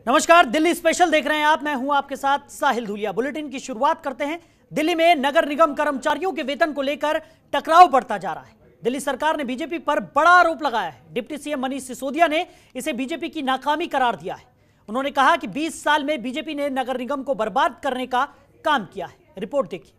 नमस्कार, दिल्ली स्पेशल देख रहे हैं आप। मैं हूं आपके साथ साहिल धूलिया। बुलेटिन की शुरुआत करते हैं। दिल्ली में नगर निगम कर्मचारियों के वेतन को लेकर टकराव बढ़ता जा रहा है। दिल्ली सरकार ने बीजेपी पर बड़ा आरोप लगाया है। डिप्टी सीएम मनीष सिसोदिया ने इसे बीजेपी की नाकामी करार दिया है। उन्होंने कहा कि 20 साल में बीजेपी ने नगर निगम को बर्बाद करने का काम किया है। रिपोर्ट देखिए।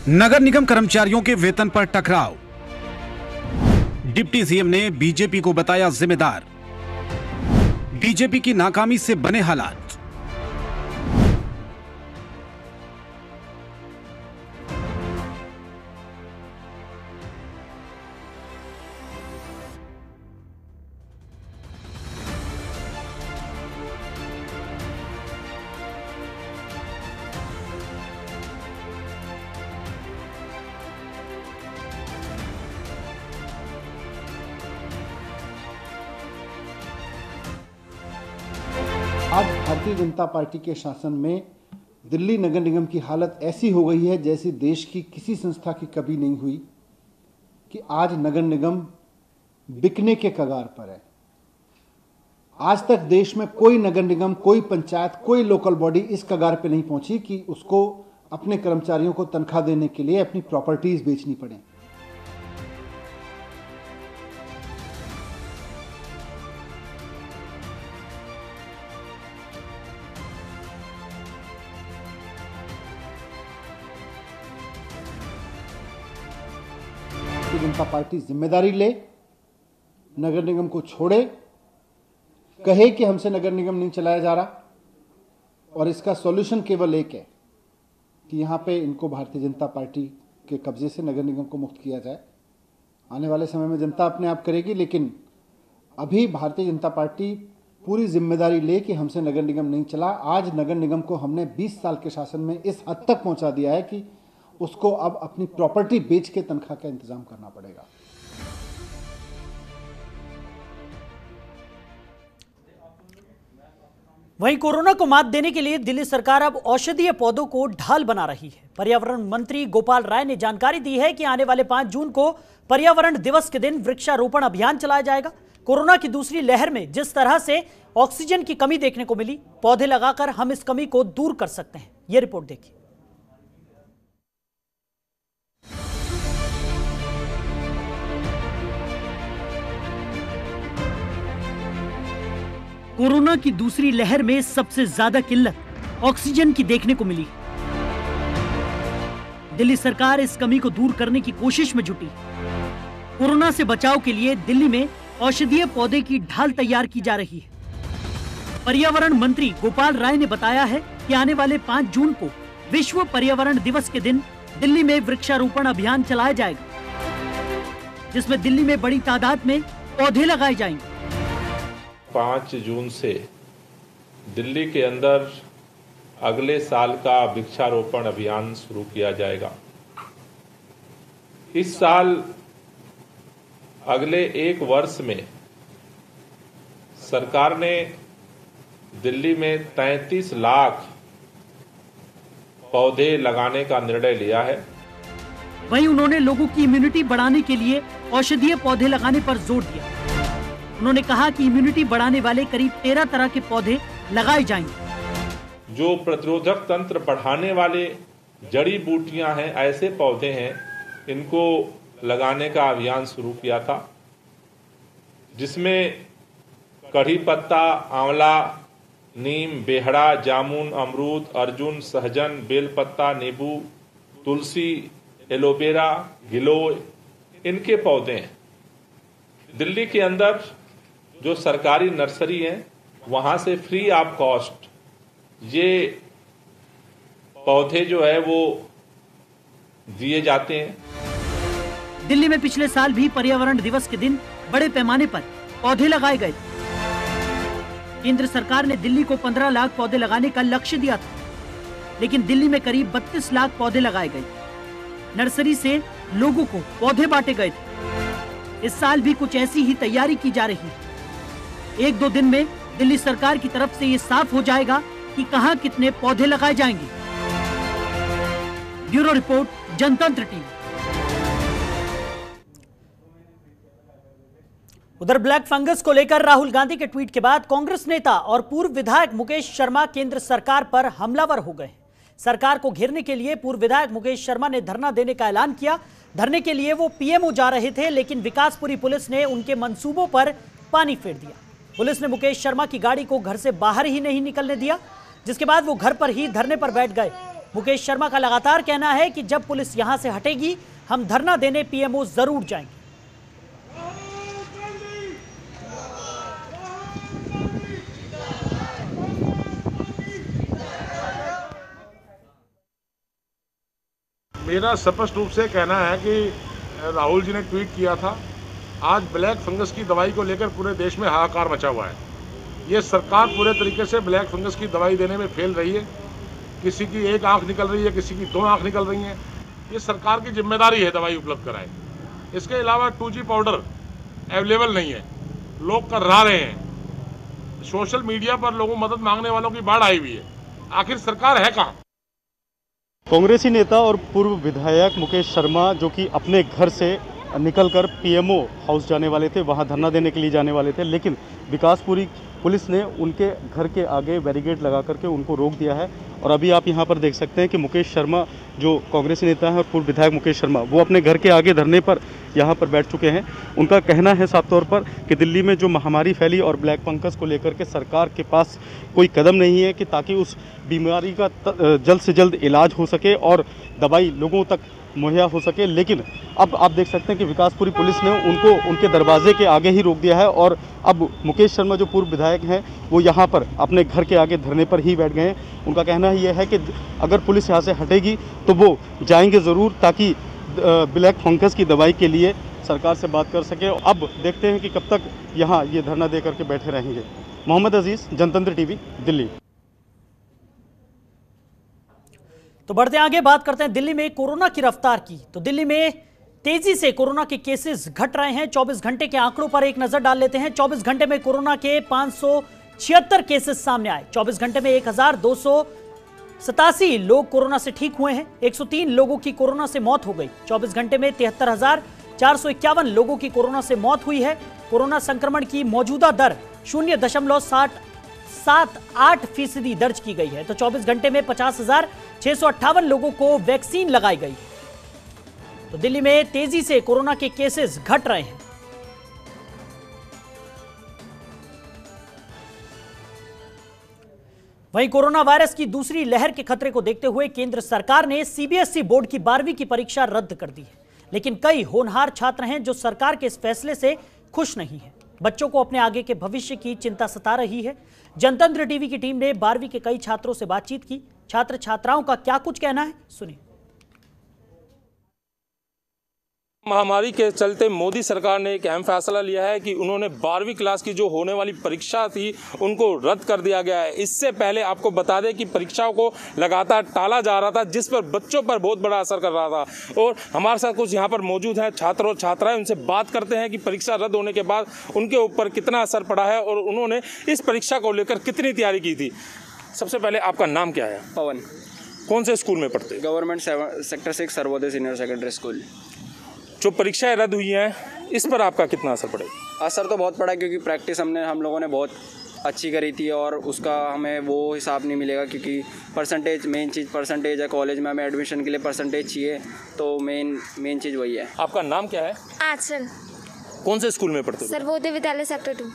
नगर निगम कर्मचारियों के वेतन पर टकराव। डिप्टी सीएम ने बीजेपी को बताया जिम्मेदार। बीजेपी की नाकामी से बने हालात। आज भारतीय जनता पार्टी के शासन में दिल्ली नगर निगम की हालत ऐसी हो गई है जैसी देश की किसी संस्था की कभी नहीं हुई कि आज नगर निगम बिकने के कगार पर है। आज तक देश में कोई नगर निगम, कोई पंचायत, कोई लोकल बॉडी इस कगार पे नहीं पहुंची कि उसको अपने कर्मचारियों को तनख्वाह देने के लिए अपनी प्रॉपर्टीज बेचनी पड़े। भारतीय जनता पार्टी जिम्मेदारी ले, नगर निगम को छोड़े, कहे कि हमसे नगर निगम नहीं चलाया जा रहा और इसका सॉल्यूशन केवल एक है कि यहाँ पे इनको भारतीय जनता पार्टी के कब्जे से नगर निगम को मुक्त किया जाए। आने वाले समय में जनता अपने आप करेगी, लेकिन अभी भारतीय जनता पार्टी पूरी जिम्मेदारी ले कि हमसे नगर निगम नहीं चला। आज नगर निगम को हमने 20 साल के शासन में इस हद तक पहुंचा दिया है कि उसको अब अपनी प्रॉपर्टी बेच के तनख्वाह का इंतजाम करना पड़ेगा। वहीं कोरोना को मात देने के लिए दिल्ली सरकार अब औषधीय पौधों को ढाल बना रही है। पर्यावरण मंत्री गोपाल राय ने जानकारी दी है कि आने वाले 5 जून को पर्यावरण दिवस के दिन वृक्षारोपण अभियान चलाया जाएगा। कोरोना की दूसरी लहर में जिस तरह से ऑक्सीजन की कमी देखने को मिली, पौधे लगाकर हम इस कमी को दूर कर सकते हैं। यह रिपोर्ट देखिए। कोरोना की दूसरी लहर में सबसे ज्यादा किल्लत ऑक्सीजन की देखने को मिली। दिल्ली सरकार इस कमी को दूर करने की कोशिश में जुटी। कोरोना से बचाव के लिए दिल्ली में औषधीय पौधे की ढाल तैयार की जा रही है। पर्यावरण मंत्री गोपाल राय ने बताया है कि आने वाले 5 जून को विश्व पर्यावरण दिवस के दिन दिल्ली में वृक्षारोपण अभियान चलाया जाएगा, जिसमें दिल्ली में बड़ी तादाद में पौधे लगाए जाएंगे। 5 जून से दिल्ली के अंदर अगले साल का वृक्षारोपण अभियान शुरू किया जाएगा। इस साल अगले 1 वर्ष में सरकार ने दिल्ली में 33 लाख पौधे लगाने का निर्णय लिया है। वहीं उन्होंने लोगों की इम्यूनिटी बढ़ाने के लिए औषधीय पौधे लगाने पर जोर दिया। उन्होंने कहा कि इम्यूनिटी बढ़ाने वाले करीब 13 तरह के पौधे लगाए जाएंगे। जो प्रतिरोधक तंत्र बढ़ाने वाले जड़ी बूटियां हैं, ऐसे पौधे हैं, इनको लगाने का अभियान शुरू किया था, जिसमें कढ़ी पत्ता, आंवला, नीम, बेहड़ा, जामुन, अमरूद, अर्जुन, सहजन, बेलपत्ता, नींबू, तुलसी, एलोवेरा, गिलोय, इनके पौधे हैं। दिल्ली के अंदर जो सरकारी नर्सरी है, वहां से फ्री ऑफ कॉस्ट ये पौधे जो है वो दिए जाते हैं। दिल्ली में पिछले साल भी पर्यावरण दिवस के दिन बड़े पैमाने पर पौधे लगाए गए। केंद्र सरकार ने दिल्ली को 15 लाख पौधे लगाने का लक्ष्य दिया था, लेकिन दिल्ली में करीब 32 लाख पौधे लगाए गए। नर्सरी से लोगों को पौधे बांटे गए थे। इस साल भी कुछ ऐसी ही तैयारी की जा रही है। 1-2 दिन में दिल्ली सरकार की तरफ से ये साफ हो जाएगा कि कहां कितने पौधे लगाए जाएंगे। ब्यूरो रिपोर्ट, जनतंत्र टीवी। उधर ब्लैक फंगस को लेकर राहुल गांधी के ट्वीट के बाद कांग्रेस नेता और पूर्व विधायक मुकेश शर्मा केंद्र सरकार पर हमलावर हो गए। सरकार को घेरने के लिए पूर्व विधायक मुकेश शर्मा ने धरना देने का ऐलान किया। धरने के लिए वो पीएमओ जा रहे थे, लेकिन विकासपुरी पुलिस ने उनके मंसूबों पर पानी फेर दिया। पुलिस ने मुकेश शर्मा की गाड़ी को घर से बाहर ही नहीं निकलने दिया, जिसके बाद वो घर पर ही धरने पर बैठ गए। मुकेश शर्मा का लगातार कहना है कि जब पुलिस यहां से हटेगी, हम धरना देने पीएमओ जरूर जाएंगे। मेरा स्पष्ट रूप से कहना है कि राहुल जी ने ट्वीट किया था, आज ब्लैक फंगस की दवाई को लेकर पूरे देश में हाहाकार मचा हुआ है। ये सरकार पूरे तरीके से ब्लैक फंगस की दवाई देने में फेल रही है। किसी की एक आंख निकल रही है, किसी की 2 आंख निकल रही हैं। ये सरकार की जिम्मेदारी है दवाई उपलब्ध कराए। इसके अलावा 2G पाउडर अवेलेबल नहीं है, लोग कर्रा रहे हैं। सोशल मीडिया पर लोगों मदद मांगने वालों की बाढ़ आई हुई है। आखिर सरकार है कहाँ? कांग्रेसी नेता और पूर्व विधायक मुकेश शर्मा जो कि अपने घर से निकलकर पीएमओ हाउस जाने वाले थे, वहां धरना देने के लिए जाने वाले थे, लेकिन विकासपुरी पुलिस ने उनके घर के आगे बैरिकेड लगा करके उनको रोक दिया है। और अभी आप यहां पर देख सकते हैं कि मुकेश शर्मा जो कांग्रेसी नेता हैं और पूर्व विधायक मुकेश शर्मा वो अपने घर के आगे धरने पर यहां पर बैठ चुके हैं। उनका कहना है साफ तौर पर कि दिल्ली में जो महामारी फैली और ब्लैक फंगस को लेकर के सरकार के पास कोई कदम नहीं है कि ताकि उस बीमारी का जल्द से जल्द इलाज हो सके और दवाई लोगों तक मुहैया हो सके। लेकिन अब आप देख सकते हैं कि विकासपुरी पुलिस ने उनको उनके दरवाजे के आगे ही रोक दिया है और अब मुकेश शर्मा जो पूर्व विधायक हैं वो यहाँ पर अपने घर के आगे धरने पर ही बैठ गए हैं। उनका कहना ये है कि अगर पुलिस यहाँ से हटेगी तो वो जाएंगे ज़रूर, ताकि ब्लैक फंगस की दवाई के लिए सरकार से बात कर सके। अब देखते हैं कि कब तक यहाँ ये धरना दे करके बैठे रहेंगे। मोहम्मद अजीज़, जनतंत्र टीवी, दिल्ली। तो बढ़ते आगे, बात करते हैं दिल्ली में कोरोना की रफ्तार की। तो दिल्ली में तेजी से कोरोना के केसेस घट रहे हैं। 24 घंटे के आंकड़ों पर एक नजर डाल लेते हैं। 24 घंटे में कोरोना के 576 केसेस सामने आए। 24 घंटे में 1287 लोग कोरोना से ठीक हुए हैं। 103 लोगों की कोरोना से मौत हो गई। 24 घंटे में 73,451 लोगों की कोरोना से मौत हुई है। कोरोना संक्रमण की मौजूदा दर 0.78% दर्ज की गई है। तो 24 घंटे में 50,658 लोगों को वैक्सीन लगाई गई। तो दिल्ली में तेजी से कोरोना के केसेस घट रहे हैं। वहीं कोरोना वायरस की दूसरी लहर के खतरे को देखते हुए केंद्र सरकार ने सीबीएसई बोर्ड की 12वीं की परीक्षा रद्द कर दी है। लेकिन कई होनहार छात्र हैं जो सरकार के इस फैसले से खुश नहीं हैं। बच्चों को अपने आगे के भविष्य की चिंता सता रही है। जनतंत्र टीवी की टीम ने 12वीं के कई छात्रों से बातचीत की। छात्र छात्राओं का क्या कुछ कहना है, सुनिए। महामारी के चलते मोदी सरकार ने एक अहम फैसला लिया है कि उन्होंने 12वीं क्लास की जो होने वाली परीक्षा थी उनको रद्द कर दिया गया है। इससे पहले आपको बता दें कि परीक्षाओं को लगातार टाला जा रहा था, जिस पर बच्चों पर बहुत बड़ा असर कर रहा था। और हमारे साथ कुछ यहाँ पर मौजूद हैं छात्र और छात्राएं, उनसे बात करते हैं कि परीक्षा रद्द होने के बाद उनके ऊपर कितना असर पड़ा है और उन्होंने इस परीक्षा को लेकर कितनी तैयारी की थी। सबसे पहले आपका नाम क्या है? पवन। कौन से स्कूल में पढ़ते? Government sector 6 Sarvodaya senior secondary school. जो परीक्षाएं रद्द हुई हैं इस पर आपका कितना असर पड़ेगा? असर तो बहुत पड़ा, क्योंकि प्रैक्टिस हम लोगों ने बहुत अच्छी करी थी और उसका हमें वो हिसाब नहीं मिलेगा, क्योंकि परसेंटेज मेन चीज़ परसेंटेज है। कॉलेज में हमें एडमिशन के लिए परसेंटेज चाहिए, तो मेन चीज़ वही है। आपका नाम क्या है? आचल। कौन से स्कूल में पढ़ते हो? सर्वोदय विद्यालय सेक्टर 2।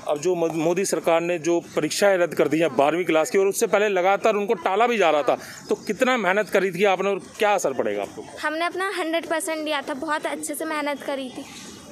अब जो मोदी सरकार ने जो परीक्षाएं रद्द कर दी हैं 12वीं क्लास की, और उससे पहले लगातार उनको टाला भी जा रहा था, तो कितना मेहनत करी थी आपने और क्या असर पड़ेगा आपको? हमने अपना 100% दिया था, बहुत अच्छे से मेहनत करी थी,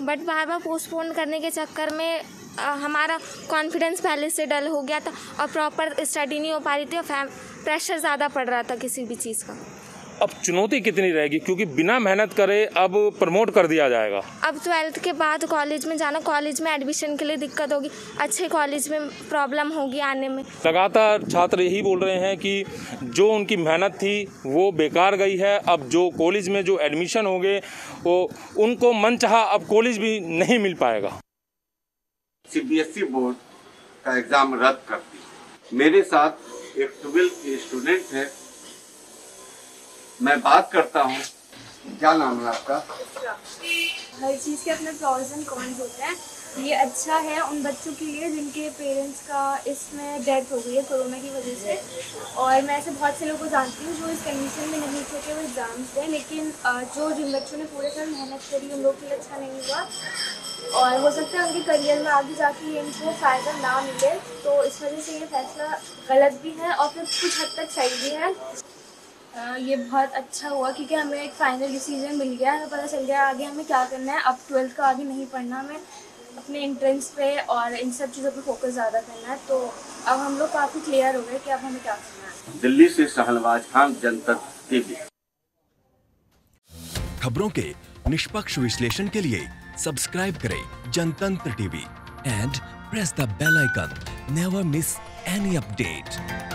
बट बार बार पोस्टपोन करने के चक्कर में हमारा कॉन्फिडेंस पहले से डल हो गया था और प्रॉपर स्टडी नहीं हो पा रही थी और प्रेशर ज़्यादा पड़ रहा था किसी भी चीज़ का। अब चुनौती कितनी रहेगी, क्योंकि बिना मेहनत करे अब प्रमोट कर दिया जाएगा। अब 12th के बाद कॉलेज में जाना, कॉलेज में एडमिशन के लिए दिक्कत होगी, अच्छे कॉलेज में प्रॉब्लम होगी आने में। लगातार छात्र यही बोल रहे हैं कि जो उनकी मेहनत थी वो बेकार गई है। अब जो कॉलेज में जो एडमिशन होंगे वो उनको मनचाहा अब कॉलेज भी नहीं मिल पाएगा। सीबीएसई बोर्ड का एग्ज़ाम रद्द कर दी। मेरे साथ एक 12th की स्टूडेंट है, मैं बात करता हूँ। क्या नाम है आपका? हर चीज़ के अपने प्रॉस एंड कॉन्स होते हैं। ये अच्छा है उन बच्चों के लिए जिनके पेरेंट्स का इसमें डेथ हो गई है कोरोना की वजह से। और मैं ऐसे बहुत से लोगों को जानती हूँ जो इस कंडीशन में नहीं थे कि वो एग्ज़ाम्स दें, लेकिन जिन बच्चों ने पूरे साल मेहनत करी उन लोगों के लिए अच्छा नहीं हुआ और हो सकता है उनके करियर में आगे जाके इनको फ़ायदा ना मिले। तो इस वजह से ये फैसला गलत भी है और फिर कुछ हद तक सही भी है। ये बहुत अच्छा हुआ क्योंकि हमें एक फ़ाइनल डिसीजन मिल गया, हमें पता चल गया आगे हमें क्या करना है। अब 12th का आगे नहीं पढ़ना, हमें अपने एंट्रेंस पे और इन सब चीज़ों पे फोकस ज़्यादा करना है। तो अब हम लोग काफ़ी क्लियर हो गए कि अब हमें क्या करना है। दिल्ली से शहनवाज खान, जनतंत्र टीवी। खबरों के निष्पक्ष विश्लेषण के लिए सब्सक्राइब करें Janatantra TV and press the bell icon. Never miss any update.